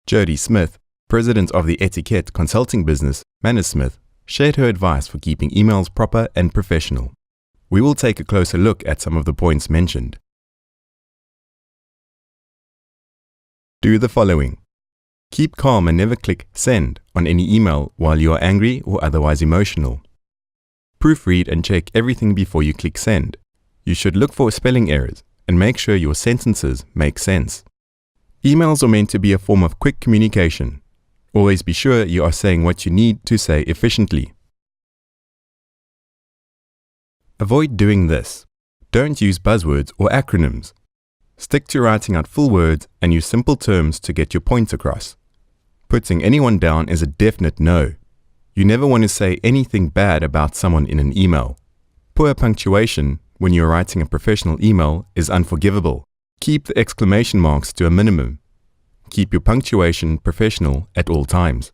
Jody Smith, president of the etiquette consulting business Mannersmith, shared her advice for keeping emails proper and professional. We will take a closer look at some of the points mentioned. Do the following. Keep calm and never click send on any email while you are angry or otherwise emotional. Proofread and check everything before you click send. You should look for spelling errors and make sure your sentences make sense. Emails are meant to be a form of quick communication. Always be sure you are saying what you need to say efficiently. Avoid doing this. Don't use buzzwords or acronyms. Stick to writing out full words and use simple terms to get your points across. Putting anyone down is a definite no. You never want to say anything bad about someone in an email. Poor punctuation when you are writing a professional email is unforgivable. Keep the exclamation marks to a minimum. Keep your punctuation professional at all times.